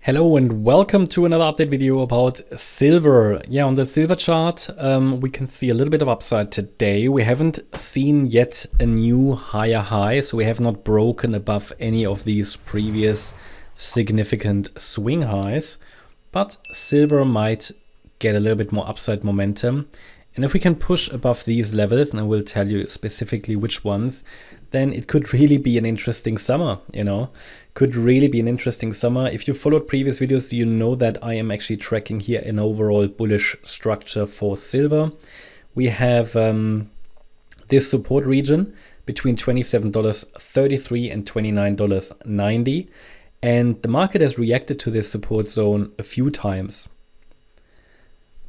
Hello and welcome to another update video about silver. Yeah, on the silver chart, we can see a little bit of upside today. We haven't seen yet a new higher high, so we have not broken above any of these previous significant swing highs, but silver might get a little bit more upside momentum. And if we can push above these levels, and I will tell you specifically which ones, then it could really be an interesting summer, could really be an interesting summer. If you followed previous videos, you know that I am actually tracking here an overall bullish structure for silver. We have this support region between $27.33 and $29.90. And the market has reacted to this support zone a few times,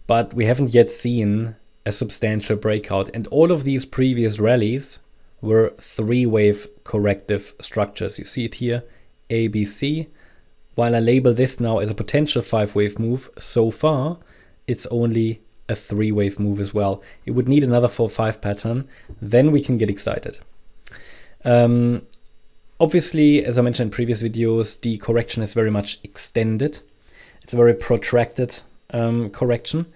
but we haven't yet seen a substantial breakout. And all of these previous rallies were three-wave corrective structures. You see it here, A, B, C. While I label this now as a potential five-wave move, so far it's only a three-wave move as well. It would need another 4-5 pattern, then we can get excited. Obviously, as I mentioned in previous videos, the correction is very much extended. It's a very protracted correction,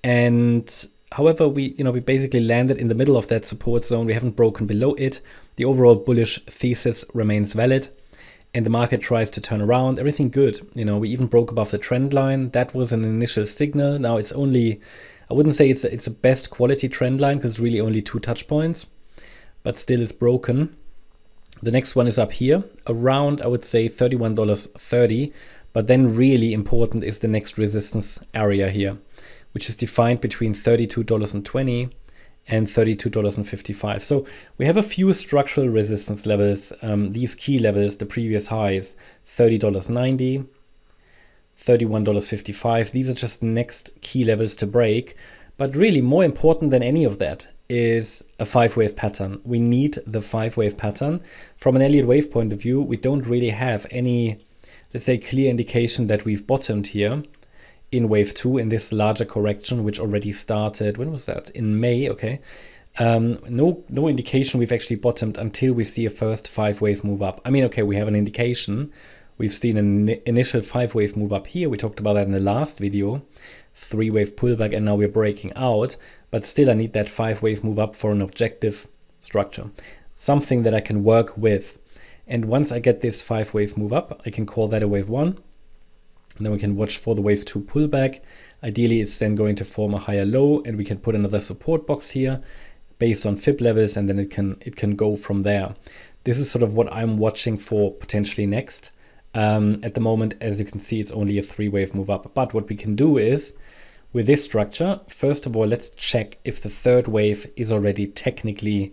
and however, we basically landed in the middle of that support zone. We haven't broken below it. The overall bullish thesis remains valid, and the market tries to turn around. Everything good. We even broke above the trend line. That was an initial signal. Now it's only, I wouldn't say it's a best quality trend line because it's really only 2 touch points, but still it's broken. The next one is up here around, I would say, $31.30. But then really important is the next resistance area here, which is defined between $32.20 and $32.55. So we have a few structural resistance levels, these key levels, the previous highs, $30.90, $31.55. These are just next key levels to break. But really more important than any of that is a 5-wave pattern. We need the 5-wave pattern. From an Elliott Wave point of view, we don't really have any, let's say, clear indication that we've bottomed here in wave 2 in this larger correction, which already started, when was that? In May, okay. No indication we've actually bottomed until we see a first 5-wave move up. I mean, okay, we have an indication. We've seen an initial 5-wave move up here. We talked about that in the last video, 3-wave pullback, and now we're breaking out. But still, I need that 5-wave move up for an objective structure, something that I can work with. And once I get this 5-wave move up, I can call that a wave 1. And then we can watch for the wave 2 pullback. Ideally, it's then going to form a higher low, and we can put another support box here based on fib levels, and then it can go from there. This is sort of what I'm watching for potentially next. At the moment, as you can see, it's only a 3-wave move up. But what we can do is, with this structure, first of all, let's check if the 3rd wave is already technically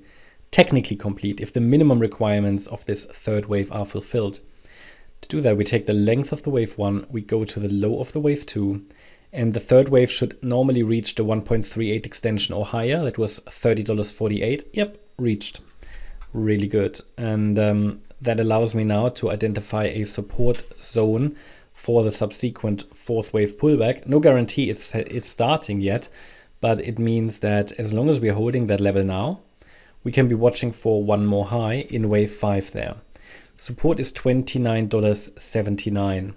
complete, if the minimum requirements of this 3rd wave are fulfilled. To do that, we take the length of the wave 1, we go to the low of the wave 2, and the 3rd wave should normally reach the 1.38 extension or higher. That was $30.48. Yep, reached. Really good. And that allows me now to identify a support zone for the subsequent 4th wave pullback. No guarantee it's starting yet, but it means that as long as we're holding that level now, we can be watching for one more high in wave 5 there. Support is $29.79.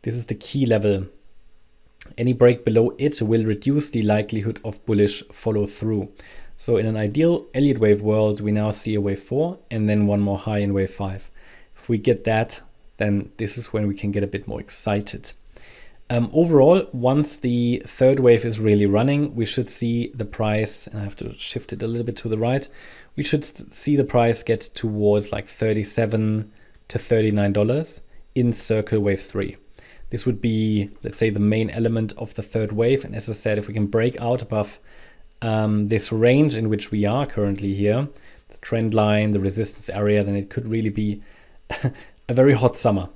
This is the key level. Any break below it will reduce the likelihood of bullish follow through. So in an ideal Elliott Wave world, we now see a wave 4 and then one more high in wave 5. If we get that, then this is when we can get a bit more excited. Overall, once the 3rd wave is really running, we should see the price, and I have to shift it a little bit to the right, we should see the price get towards like $37 to $39 in circle wave 3. This would be, let's say, the main element of the 3rd wave. And as I said, if we can break out above this range in which we are currently here, the trend line, the resistance area, then it could really be a very hot summer.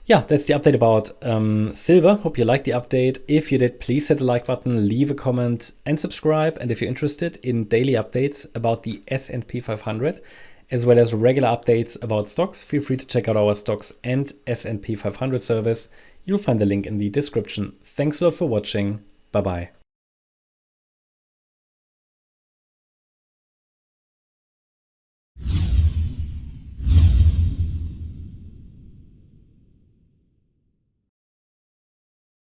Yeah, that's the update about silver. Hope you liked the update. If you did, please hit the like button, leave a comment and subscribe. And if you're interested in daily updates about the S&P 500, as well as regular updates about stocks, feel free to check out our stocks and S&P 500 service. You'll find the link in the description. Thanks a lot for watching. Bye-bye.